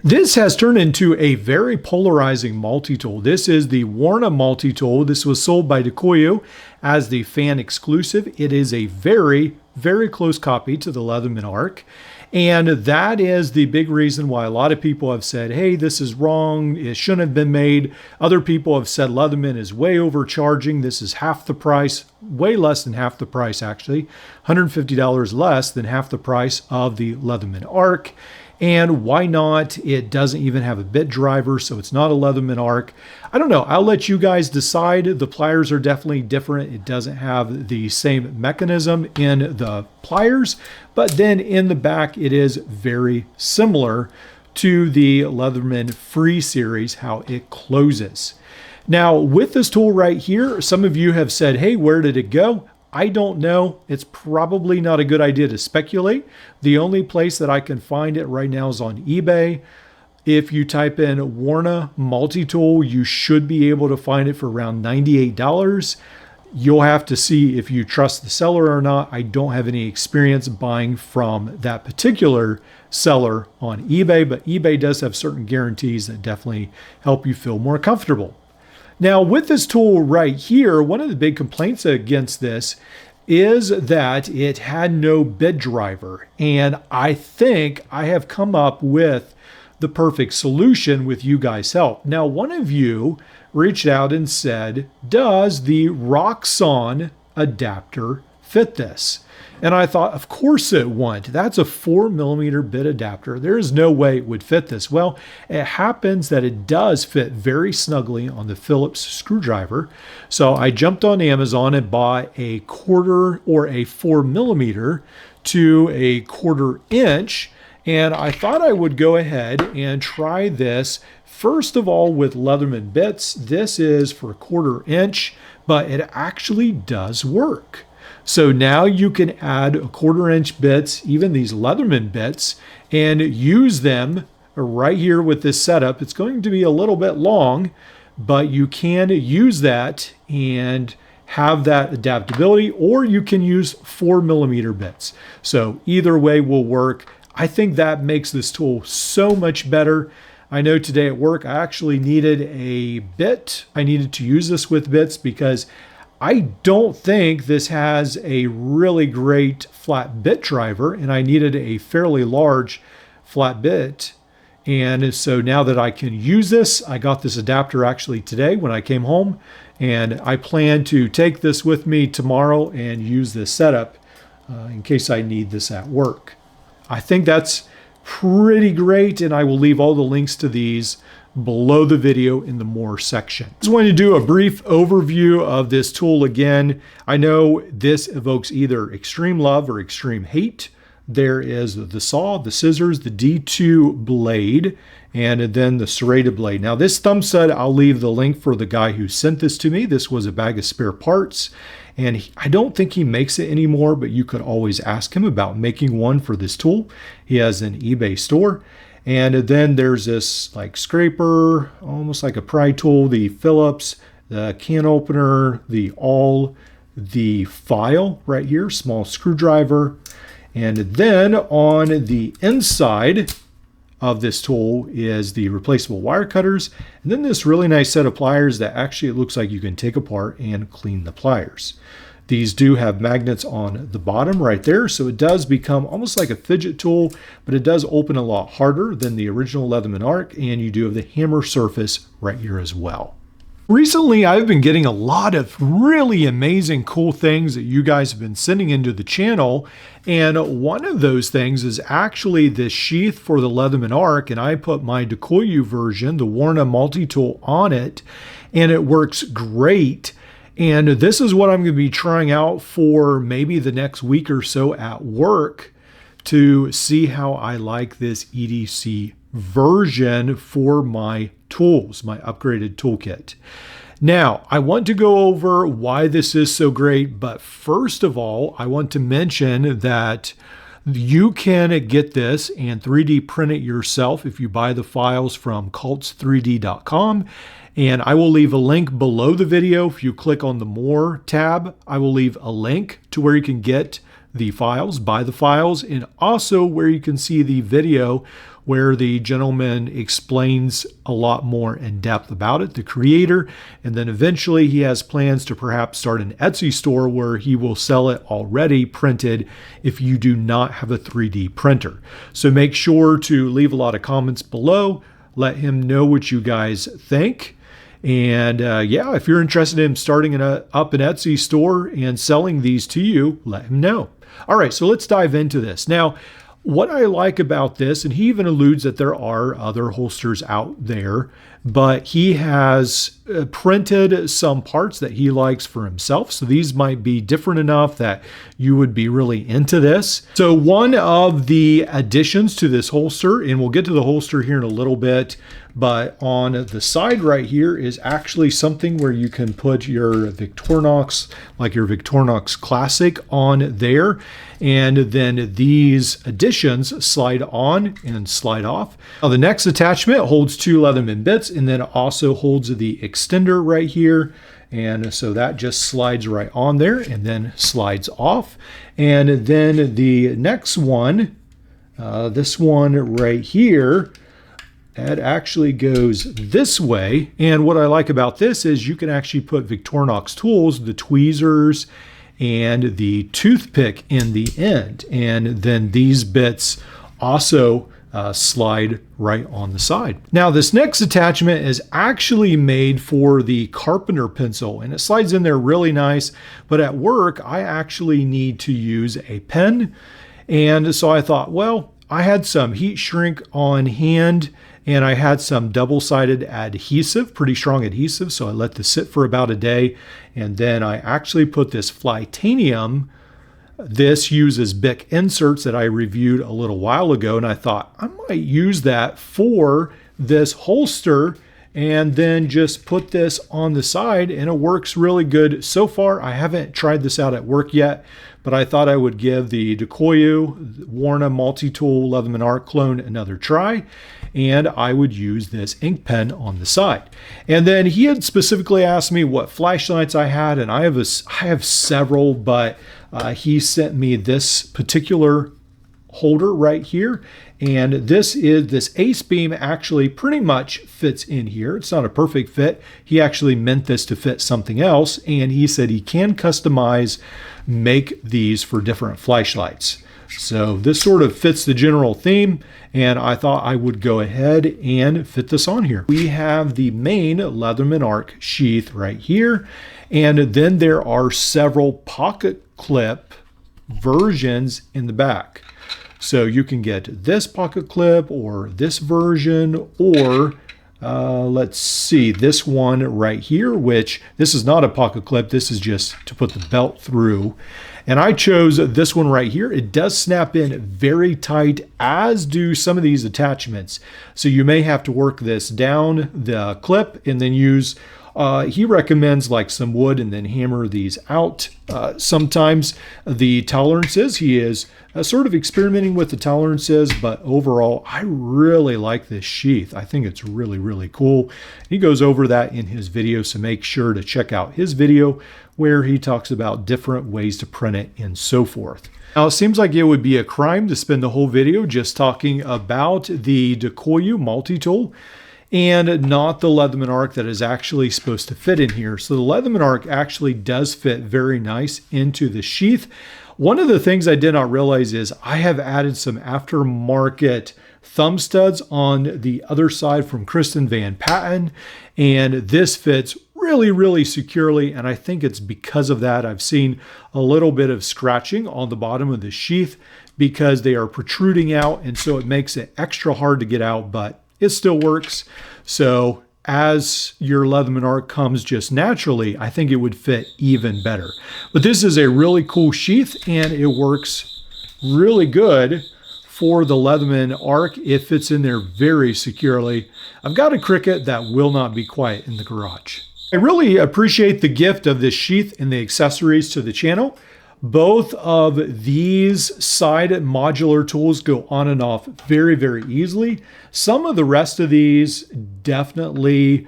This has turned into a very polarizing multi-tool. This is the Warna multi-tool. This was sold by Dikoyu as the fan exclusive. It is a very, very close copy to the Leatherman Arc. And that is the big reason why a lot of people have said, hey, this is wrong. It shouldn't have been made. Other people have said Leatherman is way overcharging. This is half the price, way less than half the price, actually. $150 less than half the price of the Leatherman Arc. And why not? It doesn't even have a bit driver, so it's not a Leatherman Arc. I don't know. I'll let you guys decide. The pliers are definitely different. It doesn't have the same mechanism in the pliers, but then in the back, it is very similar to the Leatherman Free series, how it closes. Now, with this tool right here, some of you have said, hey, where did it go? I don't know. It's probably not a good idea to speculate. The only place that I can find it right now is on eBay. If you type in Warna multi-tool, you should be able to find it for around $98. You'll have to see if you trust the seller or not. I don't have any experience buying from that particular seller on eBay, but eBay does have certain guarantees that definitely help you feel more comfortable. Now, with this tool right here, one of the big complaints against this is that it had no bit driver. And I think I have come up with the perfect solution with you guys' help. Now, one of you reached out and said, does the Roxxon adapter fit this? And I thought, of course it won't. That's a 4mm bit adapter. There is no way it would fit this. Well, it happens that it does fit very snugly on the Phillips screwdriver. So I jumped on Amazon and bought a 1/4 or a 4mm to a 1/4 inch. And I thought I would go ahead and try this first of all with Leatherman bits. This is for a 1/4 inch, but it actually does work. So now you can add a 1/4 inch bits, even these Leatherman bits, and use them right here with this setup. It's going to be a little bit long, but you can use that and have that adaptability, or you can use 4mm bits. So either way will work. I think that makes this tool so much better. I know today at work, I actually needed a bit. I needed to use this with bits because I don't think this has a really great flat bit driver, and I needed a fairly large flat bit. And so now that I can use this, I got this adapter actually today when I came home, and I plan to take this with me tomorrow and use this setup in case I need this at work. I think that's pretty great, and I will leave all the links to these below the video in the more section. Just wanted to do a brief overview of this tool again. I know this evokes either extreme love or extreme hate. There is the saw, the scissors, the D2 blade, and then the serrated blade. Now this thumb stud, I'll leave the link for the guy who sent this to me. This was a bag of spare parts, and I don't think he makes it anymore, but you could always ask him about making one for this tool. He has an eBay store. And then there's this like scraper, almost like a pry tool, the Phillips, the can opener, the awl, the file right here, small screwdriver. And then on the inside of this tool is the replaceable wire cutters. And then this really nice set of pliers that actually it looks like you can take apart and clean the pliers. These do have magnets on the bottom right there, so it does become almost like a fidget tool, but it does open a lot harder than the original Leatherman Arc, and you do have the hammer surface right here as well. Recently, I've been getting a lot of really amazing, cool things that you guys have been sending into the channel, and one of those things is actually this sheath for the Leatherman Arc, and I put my Dikoyu version, the Warna multi-tool, on it, and it works great. And this is what I'm going to be trying out for maybe the next week or so at work to see how I like this EDC version for my tools, my upgraded toolkit. Now, I want to go over why this is so great, but first of all, I want to mention that you can get this and 3D print it yourself if you buy the files from cults3d.com. And I will leave a link below the video. If you click on the More tab, I will leave a link to where you can get the files, buy the files, and also where you can see the video where the gentleman explains a lot more in depth about it, the creator. And then eventually he has plans to perhaps start an Etsy store where he will sell it already printed if you do not have a 3D printer. So make sure to leave a lot of comments below. Let him know what you guys think. And yeah, if you're interested in starting up an Etsy store and selling these to you, let him know. All right, so let's dive into this. Now, what I like about this, and he even alludes that there are other holsters out there, but he has printed some parts that he likes for himself. So these might be different enough that you would be really into this. So one of the additions to this holster, and we'll get to the holster here in a little bit, but on the side right here is actually something where you can put your Victorinox, like your Victorinox Classic, on there. And then these additions slide on and slide off. Now the next attachment holds 2 Leatherman bits, and then it also holds the extender right here. And so that just slides right on there and then slides off. And then the next one, this one right here, it actually goes this way. And what I like about this is you can actually put Victorinox tools, the tweezers, and the toothpick in the end. And then these bits also slide right on the side. Now this next attachment is actually made for the carpenter pencil, and it slides in there really nice. But at work, I actually need to use a pen. And so I thought, well, I had some heat shrink on hand, and I had some double-sided adhesive, pretty strong adhesive, so I let this sit for about a day. And then I actually put this Flytanium. This uses Bic inserts that I reviewed a little while ago, and I thought I might use that for this holster and then just put this on the side, and it works really good so far. I haven't tried this out at work yet, but I thought I would give the DeKoyu Warna Multi-Tool Leatherman Arc clone another try, and I would use this ink pen on the side. And then he had specifically asked me what flashlights I had, and I have several, but he sent me this particular holder right here, and this Ace Beam actually pretty much fits in here. It's not a perfect fit. He actually meant this to fit something else, and he said he can customize, make these for different flashlights. So this sort of fits the general theme, and I thought I would go ahead and fit this on here. We have the main Leatherman Arc sheath right here, and then there are several pocket clip versions in the back. So you can get this pocket clip or this version, or let's see, this one right here, which this is not a pocket clip. This is just to put the belt through. And I chose this one right here. It does snap in very tight, as do some of these attachments. So you may have to work this down the clip and then use, he recommends like some wood and then hammer these out. Sometimes the tolerances, he is sort of experimenting with the tolerances, but overall, I really like this sheath. I think it's really, really cool. He goes over that in his video, so make sure to check out his video where he talks about different ways to print it and so forth. Now, it seems like it would be a crime to spend the whole video just talking about the DeKoyu multi-tool and not the Leatherman Arc that is actually supposed to fit in here. So the Leatherman Arc actually does fit very nice into the sheath. One of the things I did not realize is I have added some aftermarket thumb studs on the other side from Kristen Van Patten, and this fits really, really securely, and I think it's because of that. I've seen a little bit of scratching on the bottom of the sheath because they are protruding out, and so it makes it extra hard to get out, but it still works. So as your Leatherman Arc comes just naturally, I think it would fit even better. But this is a really cool sheath, and it works really good for the Leatherman Arc. It fits in there very securely. I've got a Cricut that will not be quiet in the garage. I really appreciate the gift of this sheath and the accessories to the channel. Both of these side modular tools go on and off very, very easily. Some of the rest of these definitely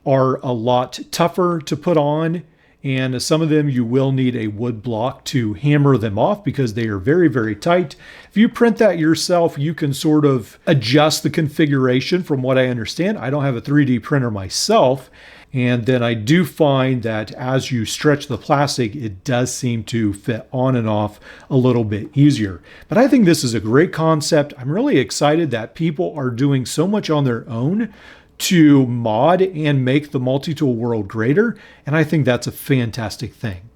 are a lot tougher to put on, And some of them you will need a wood block to hammer them off because they are very, very tight. If you print that yourself, you can sort of adjust the configuration from what I understand. I don't have a 3D printer myself. And then I do find that as you stretch the plastic, it does seem to fit on and off a little bit easier. But I think this is a great concept. I'm really excited that people are doing so much on their own to mod and make the multi-tool world greater. And I think that's a fantastic thing.